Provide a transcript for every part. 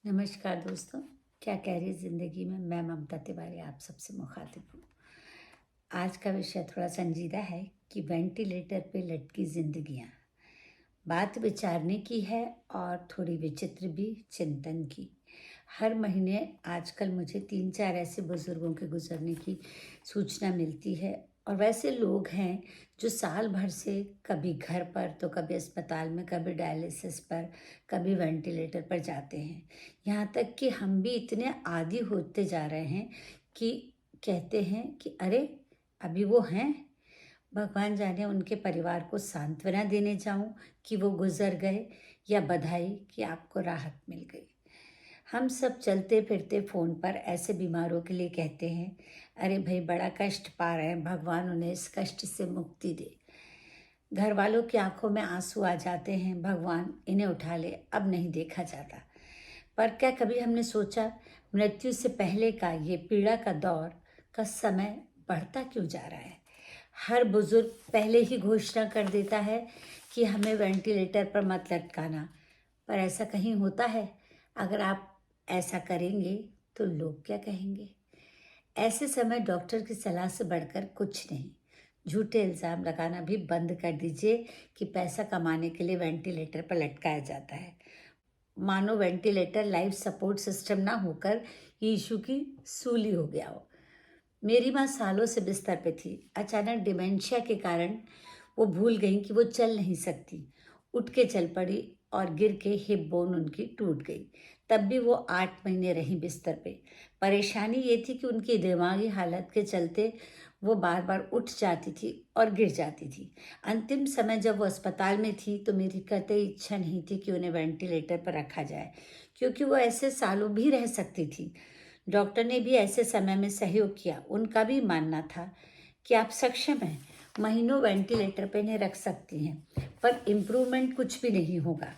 नमस्कार दोस्तों। क्या कह रही ज़िंदगी में, मैं ममता तिवारी आप सबसे मुखातिब हूँ। आज का विषय थोड़ा संजीदा है कि वेंटिलेटर पे लटकी जिंदगियाँ। बात विचारने की है और थोड़ी विचित्र भी, चिंतन की। हर महीने आजकल मुझे 3-4 ऐसे बुज़ुर्गों के गुज़रने की सूचना मिलती है। और वैसे लोग हैं जो साल भर से कभी घर पर तो कभी अस्पताल में, कभी डायलिसिस पर, कभी वेंटिलेटर पर जाते हैं। यहाँ तक कि हम भी इतने आदी होते जा रहे हैं कि कहते हैं कि अरे अभी वो हैं। भगवान जाने उनके परिवार को सांत्वना देने जाऊं कि वो गुजर गए, या बधाई कि आपको राहत मिल गई। हम सब चलते फिरते फ़ोन पर ऐसे बीमारों के लिए कहते हैं, अरे भाई बड़ा कष्ट पा रहे हैं, भगवान उन्हें इस कष्ट से मुक्ति दे। घर वालों की आंखों में आंसू आ जाते हैं, भगवान इन्हें उठा ले, अब नहीं देखा जाता। पर क्या कभी हमने सोचा, मृत्यु से पहले का ये पीड़ा का दौर का समय बढ़ता क्यों जा रहा है? हर बुजुर्ग पहले ही घोषणा कर देता है कि हमें वेंटिलेटर पर मत लटकाना। पर ऐसा कहीं होता है? अगर आप ऐसा करेंगे तो लोग क्या कहेंगे? ऐसे समय डॉक्टर की सलाह से बढ़कर कुछ नहीं। झूठे इल्ज़ाम लगाना भी बंद कर दीजिए कि पैसा कमाने के लिए वेंटिलेटर पर लटकाया जाता है। मानो वेंटिलेटर लाइफ सपोर्ट सिस्टम ना होकर यीशु की सूली हो गया हो। मेरी माँ सालों से बिस्तर पे थी। अचानक डिमेंशिया के कारण वो भूल गई कि वो चल नहीं सकती। उठ के चल पड़ी और गिर के हिप बोन उनकी टूट गई। तब भी वो 8 महीने रही बिस्तर पे। परेशानी ये थी कि उनकी दिमागी हालत के चलते वो बार बार उठ जाती थी और गिर जाती थी। अंतिम समय जब वो अस्पताल में थी तो मेरी कतई इच्छा नहीं थी कि उन्हें वेंटिलेटर पर रखा जाए, क्योंकि वो ऐसे सालों भी रह सकती थी। डॉक्टर ने भी ऐसे समय में सहयोग किया। उनका भी मानना था कि आप सक्षम हैं, महीनों वेंटिलेटर पे इन्हें रख सकती हैं, पर इम्प्रूवमेंट कुछ भी नहीं होगा।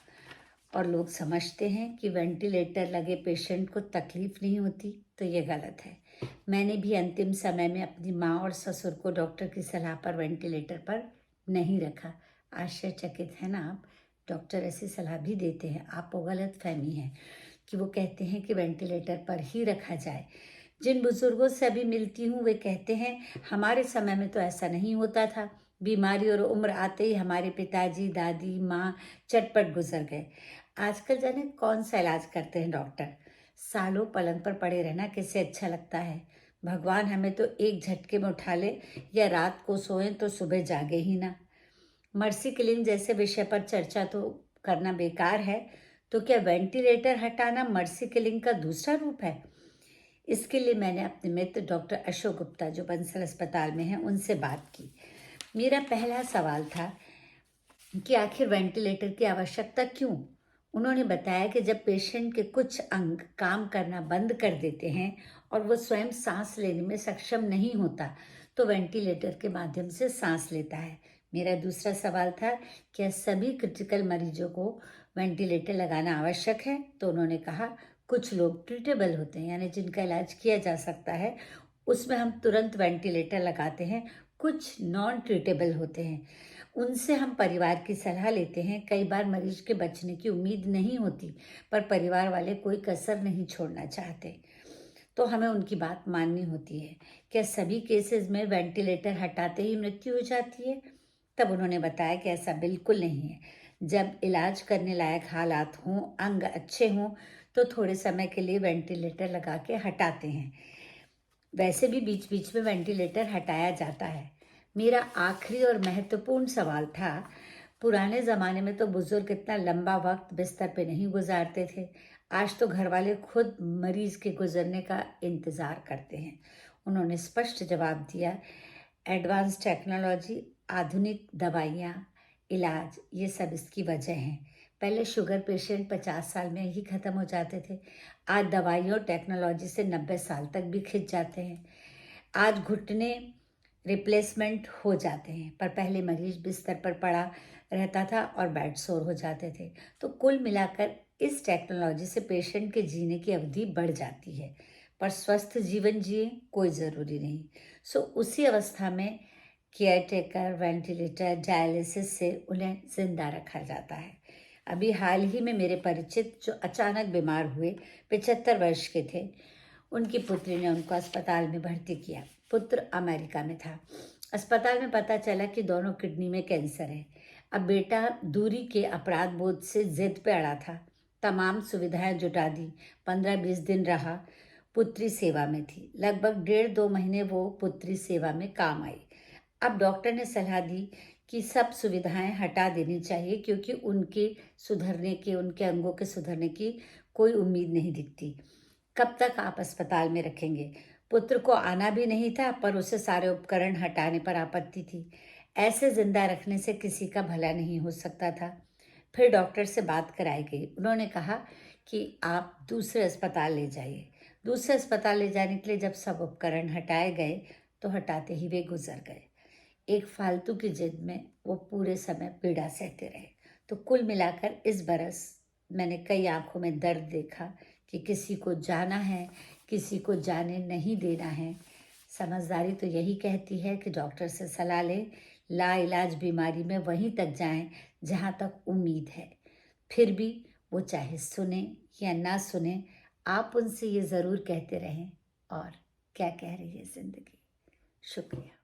और लोग समझते हैं कि वेंटिलेटर लगे पेशेंट को तकलीफ नहीं होती, तो ये गलत है। मैंने भी अंतिम समय में अपनी माँ और ससुर को डॉक्टर की सलाह पर वेंटिलेटर पर नहीं रखा। आश्चर्यचकित है ना आप? डॉक्टर ऐसी सलाह भी देते हैं। आपको गलत फहमी है कि वो कहते हैं कि वेंटिलेटर पर ही रखा जाए। जिन बुजुर्गों से अभी मिलती हूँ वे कहते हैं, हमारे समय में तो ऐसा नहीं होता था। बीमारी और उम्र आते ही हमारे पिताजी, दादी, माँ चटपट गुजर गए। आजकल जाने कौन सा इलाज करते हैं डॉक्टर। सालों पलंग पर पड़े रहना किसे अच्छा लगता है? भगवान हमें तो एक झटके में उठा ले, या रात को सोएं तो सुबह जागे ही ना। मर्सी किलिंग जैसे विषय पर चर्चा तो करना बेकार है। तो क्या वेंटिलेटर हटाना मर्सी किलिंग का दूसरा रूप है? इसके लिए मैंने अपने मित्र डॉक्टर अशोक गुप्ता, जो बंसल अस्पताल में हैं, उनसे बात की। मेरा पहला सवाल था कि आखिर वेंटिलेटर की आवश्यकता क्यों? उन्होंने बताया कि जब पेशेंट के कुछ अंग काम करना बंद कर देते हैं और वो स्वयं सांस लेने में सक्षम नहीं होता, तो वेंटिलेटर के माध्यम से सांस लेता है। मेरा दूसरा सवाल था, क्या सभी क्रिटिकल मरीजों को वेंटिलेटर लगाना आवश्यक है? तो उन्होंने कहा, कुछ लोग ट्रीटेबल होते हैं, यानी जिनका इलाज किया जा सकता है, उसमें हम तुरंत वेंटिलेटर लगाते हैं। कुछ नॉन ट्रीटेबल होते हैं, उनसे हम परिवार की सलाह लेते हैं। कई बार मरीज के बचने की उम्मीद नहीं होती, पर परिवार वाले कोई कसर नहीं छोड़ना चाहते, तो हमें उनकी बात माननी होती है। क्या सभी केसेस में वेंटिलेटर हटाते ही मृत्यु हो जाती है? तब उन्होंने बताया कि ऐसा बिल्कुल नहीं है। जब इलाज करने लायक हालात हों, अंग अच्छे हों, तो थोड़े समय के लिए वेंटिलेटर लगा के हटाते हैं। वैसे भी बीच बीच में वेंटिलेटर हटाया जाता है। मेरा आखिरी और महत्वपूर्ण सवाल था, पुराने ज़माने में तो बुज़ुर्ग इतना लंबा वक्त बिस्तर पे नहीं गुजारते थे। आज तो घर वाले खुद मरीज के गुजरने का इंतज़ार करते हैं। उन्होंने स्पष्ट जवाब दिया, एडवांस टेक्नोलॉजी, आधुनिक दवाइयाँ, इलाज, ये सब इसकी वजह हैं। पहले शुगर पेशेंट 50 साल में ही ख़त्म हो जाते थे। आज दवाइयों और टेक्नोलॉजी से 90 साल तक भी खिंच जाते हैं। आज घुटने रिप्लेसमेंट हो जाते हैं, पर पहले मरीज बिस्तर पर पड़ा रहता था और बेड सोर हो जाते थे। तो कुल मिलाकर इस टेक्नोलॉजी से पेशेंट के जीने की अवधि बढ़ जाती है, पर स्वस्थ जीवन जिए कोई ज़रूरी नहीं। सो उसी अवस्था में केयर टेकर, वेंटिलेटर, डायलिसिस से उन्हें जिंदा रखा जाता है। अभी हाल ही में मेरे परिचित जो अचानक बीमार हुए 75 वर्ष के थे, उनकी पुत्री ने उनको अस्पताल में भर्ती किया। पुत्र अमेरिका में था। अस्पताल में पता चला कि दोनों किडनी में कैंसर है। अब बेटा दूरी के अपराध बोध से जिद पे अड़ा था। तमाम सुविधाएं जुटा दी। 15-20 दिन रहा। पुत्री सेवा में थी। लगभग 1.5-2 महीने वो पुत्री सेवा में काम आई। अब डॉक्टर ने सलाह दी कि सब सुविधाएं हटा देनी चाहिए, क्योंकि उनके अंगों के सुधरने की कोई उम्मीद नहीं दिखती। कब तक आप अस्पताल में रखेंगे? पुत्र को आना भी नहीं था, पर उसे सारे उपकरण हटाने पर आपत्ति थी। ऐसे जिंदा रखने से किसी का भला नहीं हो सकता था। फिर डॉक्टर से बात कराई गई। उन्होंने कहा कि आप दूसरे अस्पताल ले जाइए। दूसरे अस्पताल ले जाने के लिए जब सब उपकरण हटाए गए तो हटाते ही वे गुजर गए। एक फालतू की जिद में वो पूरे समय पीड़ा सहते रहे। तो कुल मिलाकर इस बरस मैंने कई आंखों में दर्द देखा कि किसी को जाना है, किसी को जाने नहीं देना है। समझदारी तो यही कहती है कि डॉक्टर से सलाह लें, लाइलाज बीमारी में वहीं तक जाएं जहां तक उम्मीद है। फिर भी वो चाहे सुने या ना सुने, आप उनसे ये ज़रूर कहते रहें, और क्या कह रही है ज़िंदगी। शुक्रिया।